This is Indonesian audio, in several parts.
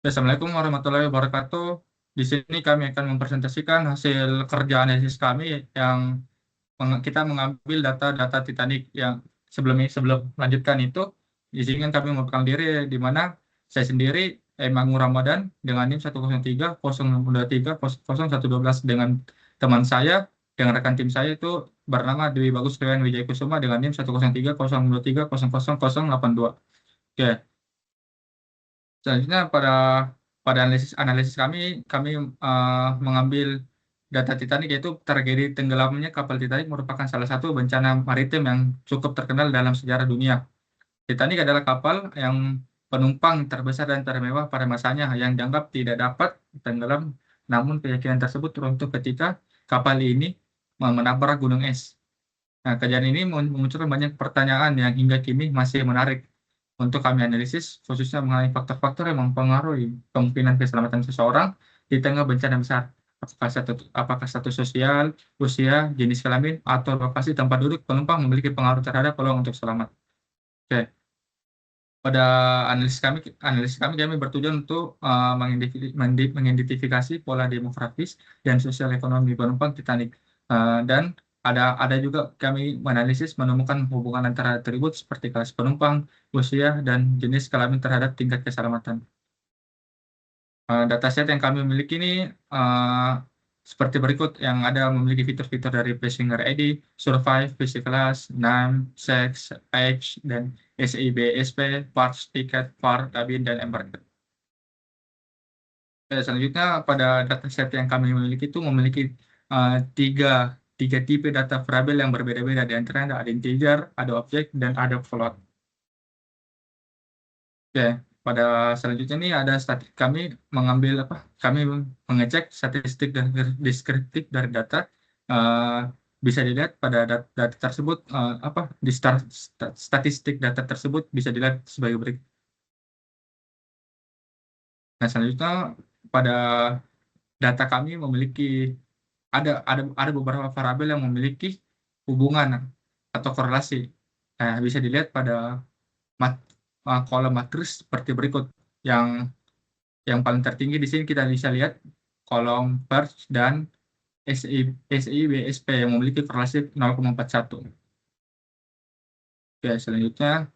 Assalamualaikum warahmatullahi wabarakatuh. Di sini kami akan mempresentasikan hasil kerja analisis kami yang kita mengambil data-data Titanic yang sebelum melanjutkan itu, izinkan kami memperkenalkan diri di mana saya sendiri Mangu Ramadan dengan NIM 103 023 0112 dengan teman saya dengan rekan tim saya itu bernama Dwi Bagus Rian Wijaya Kusuma dengan NIM 103 023 000082. Oke. Selanjutnya pada analisis kami mengambil data Titanic yaitu tragedi tenggelamnya kapal Titanic merupakan salah satu bencana maritim yang cukup terkenal dalam sejarah dunia. Titanic adalah kapal yang penumpang terbesar dan termewah pada masanya yang dianggap tidak dapat tenggelam, namun keyakinan tersebut runtuh ketika kapal ini menabrak gunung es. Nah, kejadian ini memunculkan banyak pertanyaan yang hingga kini masih menarik untuk kami analisis, khususnya mengenai faktor-faktor yang mempengaruhi kemungkinan keselamatan seseorang di tengah bencana besar. Apakah status sosial, usia, jenis kelamin, atau lokasi tempat duduk penumpang memiliki pengaruh terhadap peluang untuk selamat. Oke, pada kami bertujuan untuk mengidentifikasi pola demografis dan sosial ekonomi penumpang Titanic. Dan ada juga kami menganalisis menemukan hubungan antara atribut seperti kelas penumpang, usia, dan jenis kelamin terhadap tingkat keselamatan. Dataset yang kami miliki ini uh, seperti berikut yang ada memiliki fitur-fitur dari Passenger ID, Survive, Visit Class, Name, Sex, Age, dan SIBSP, Parts, Ticket, VAR, Cabin, dan Embarked. Selanjutnya pada dataset yang kami miliki itu memiliki uh, tiga, tiga tipe data variabel yang berbeda-beda, di antaranya ada integer, ada objek, dan ada float. Oke, pada selanjutnya ini ada kami mengambil apa? Kami mengecek statistik dan deskriptif dari data. Eh, Bisa dilihat pada data tersebut apa di statistik data tersebut bisa dilihat sebagai berikut. Nah, selanjutnya pada data kami memiliki ada beberapa variabel yang memiliki hubungan atau korelasi. Nah, bisa dilihat pada mat, kolom matris seperti berikut yang paling tertinggi di sini kita bisa lihat kolom Perch dan SIBSP yang memiliki korelasi 0,41. Oke, selanjutnya.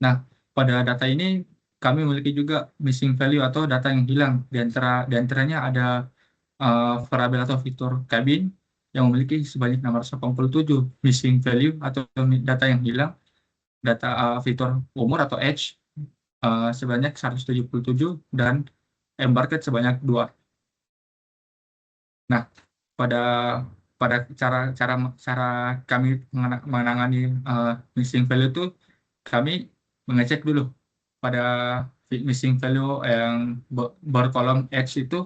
Nah, pada data ini kami memiliki juga missing value atau data yang hilang. Di antaranya ada variabel atau fitur cabin yang memiliki sebanyak 687 missing value atau data yang hilang. Data fitur umur atau age sebanyak 177 dan embarked sebanyak 2. Nah, pada pada cara cara cara kami menangani missing value itu kami mengecek dulu pada missing value yang berkolom X itu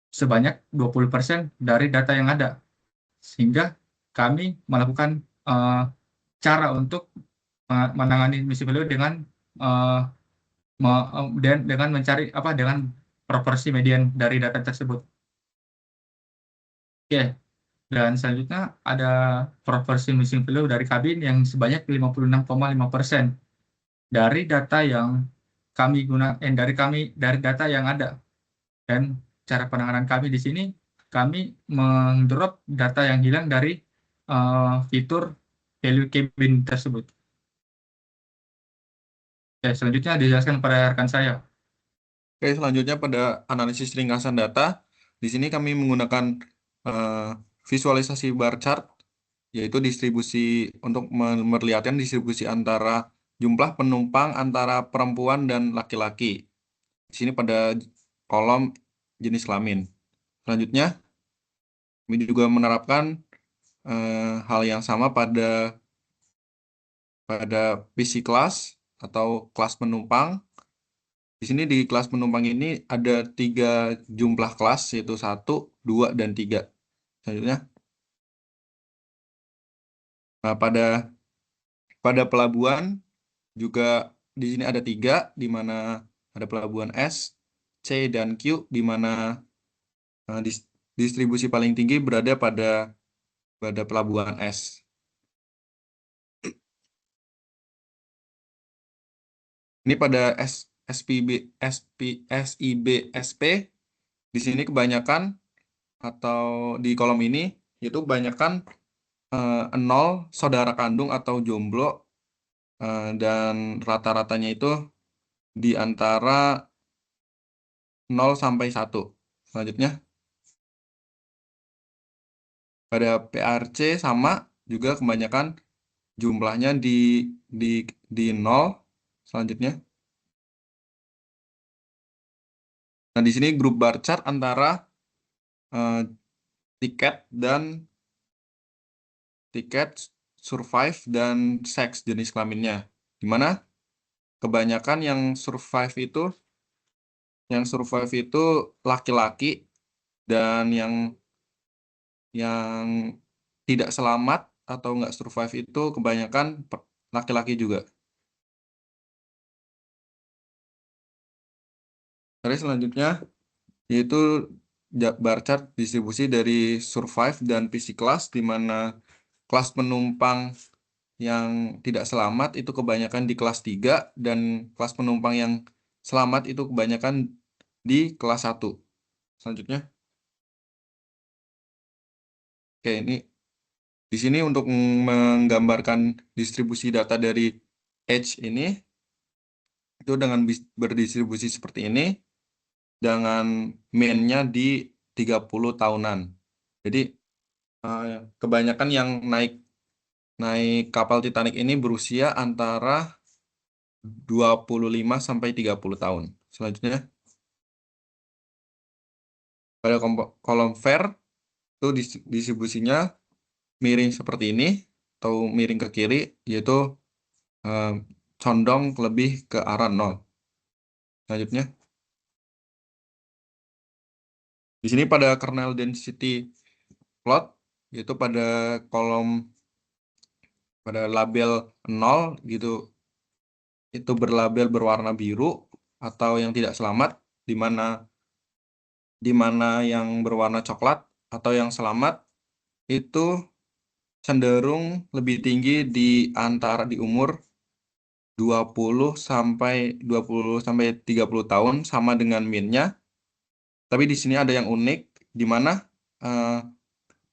sebanyak 20% dari data yang ada, sehingga kami melakukan uh, cara untuk menangani missing value dengan uh, dan dengan mencari apa dengan proporsi median dari data tersebut. Oke. Dan selanjutnya ada proporsi missing value dari kabin yang sebanyak 56,5% dari data yang kami gunakan dari data yang ada. Dan cara penanganan kami di sini kami mendrop data yang hilang dari fitur value cabin tersebut. Oke, selanjutnya dijelaskan pada rekan saya. Oke, selanjutnya pada analisis ringkasan data, di sini kami menggunakan eh, visualisasi bar chart, yaitu distribusi untuk memperlihatkan distribusi antara jumlah penumpang antara perempuan dan laki-laki. Di sini pada kolom jenis kelamin. Selanjutnya, kami juga menerapkan hal yang sama pada PC class atau kelas penumpang. Di sini di kelas penumpang ini ada 3 jumlah kelas, yaitu 1, 2, dan 3. Selanjutnya, nah, pada pelabuhan juga di sini ada 3, di mana ada pelabuhan S, C, dan Q, di mana distribusi paling tinggi berada pada pelabuhan S. Ini pada SPB, SIB, SP di sini kebanyakan atau di kolom ini itu kebanyakan 0 saudara kandung atau jomblo dan rata-ratanya itu di antara 0 sampai 1. Selanjutnya pada PRC sama juga kebanyakan jumlahnya di di 0. Selanjutnya. Nah, di sini grup bar chart antara tiket, survive dan seks jenis kelaminnya. Di mana kebanyakan yang survive itu laki-laki dan yang tidak selamat atau nggak survive itu kebanyakan laki-laki juga. Jadi selanjutnya yaitu bar chart distribusi dari survive dan PC class, di mana kelas penumpang yang tidak selamat itu kebanyakan di kelas 3 dan kelas penumpang yang selamat itu kebanyakan di kelas 1. Selanjutnya. Oke, ini di sini untuk menggambarkan distribusi data dari age ini itu dengan berdistribusi seperti ini dengan mean-nya di 30 tahunan. Jadi kebanyakan yang naik kapal Titanic ini berusia antara 25 sampai 30 tahun. Selanjutnya pada kolom fair itu distribusinya miring seperti ini atau miring ke kiri, yaitu condong lebih ke arah 0. Selanjutnya di sini pada kernel density plot, yaitu pada kolom pada label 0 gitu, itu berlabel berwarna biru atau yang tidak selamat, di mana yang berwarna coklat atau yang selamat itu cenderung lebih tinggi di umur 20 sampai 30 tahun sama dengan min-nya. Tapi di sini ada yang unik, di mana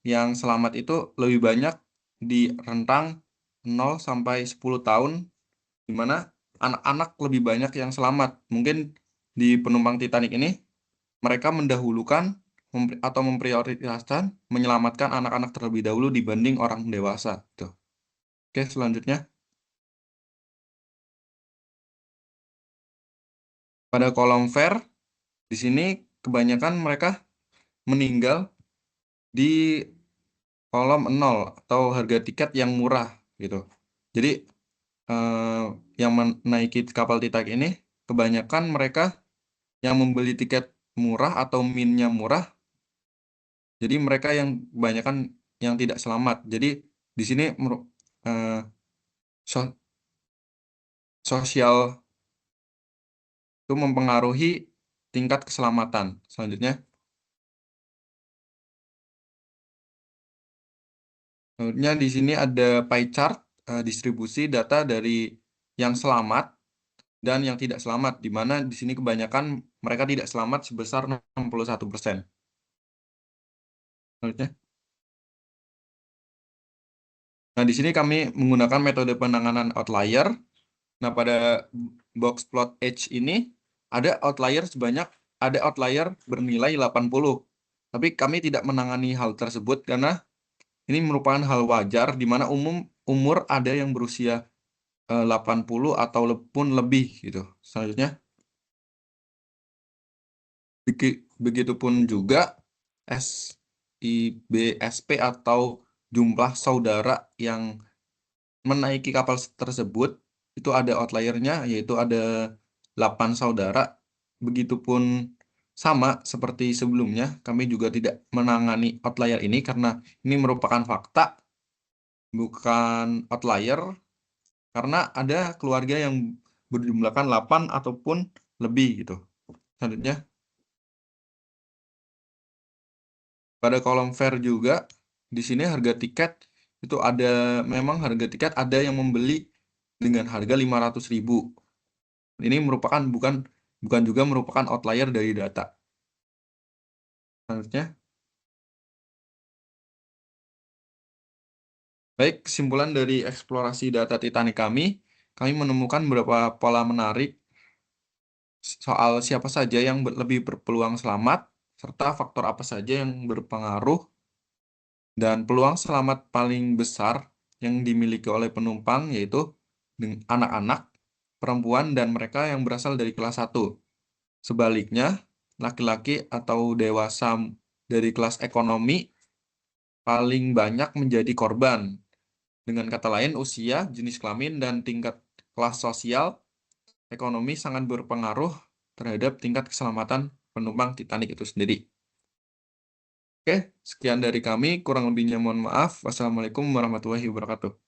yang selamat itu lebih banyak di rentang 0 sampai 10 tahun, di mana anak-anak lebih banyak yang selamat. Mungkin di penumpang Titanic ini mereka mendahulukan atau memprioritaskan menyelamatkan anak-anak terlebih dahulu dibanding orang dewasa. Tuh. Oke, selanjutnya. Pada kolom fair, di sini kebanyakan mereka meninggal di kolom 0 atau harga tiket yang murah gitu. Jadi yang menaiki kapal Titanic ini kebanyakan mereka yang membeli tiket murah atau minnya murah. Jadi mereka yang kebanyakan yang tidak selamat. Jadi di sini sosial itu mempengaruhi tingkat keselamatan. Selanjutnya. Selanjutnya di sini ada pie chart distribusi data dari yang selamat dan yang tidak selamat, di mana di sini kebanyakan mereka tidak selamat sebesar 61%. Selanjutnya. Nah, di sini kami menggunakan metode penanganan outlier. Nah, pada box plot H ini ada outlier bernilai 80. Tapi kami tidak menangani hal tersebut karena ini merupakan hal wajar, di mana umur ada yang berusia 80 atau pun lebih gitu. Selanjutnya, begitupun juga SIBSP atau jumlah saudara yang menaiki kapal tersebut itu ada outliernya, yaitu ada 8 saudara. Begitupun sama seperti sebelumnya, kami juga tidak menangani outlier ini karena ini merupakan fakta, bukan outlier, karena ada keluarga yang berjumlahkan 8 ataupun lebih gitu. Selanjutnya, pada kolom fair juga, di sini harga tiket itu memang harga tiket ada yang membeli dengan harga 500.000. Ini bukan juga merupakan outlier dari data. Selanjutnya, baik, kesimpulan dari eksplorasi data Titanic kami menemukan beberapa pola menarik soal siapa saja yang lebih berpeluang selamat, serta faktor apa saja yang berpengaruh, dan peluang selamat paling besar yang dimiliki oleh penumpang yaitu anak-anak, perempuan, dan mereka yang berasal dari kelas 1. Sebaliknya, laki-laki atau dewasa dari kelas ekonomi paling banyak menjadi korban. Dengan kata lain, usia, jenis kelamin, dan tingkat kelas sosial ekonomi sangat berpengaruh terhadap tingkat keselamatan penumpang Titanic itu sendiri. Oke, sekian dari kami. Kurang lebihnya mohon maaf. Wassalamualaikum warahmatullahi wabarakatuh.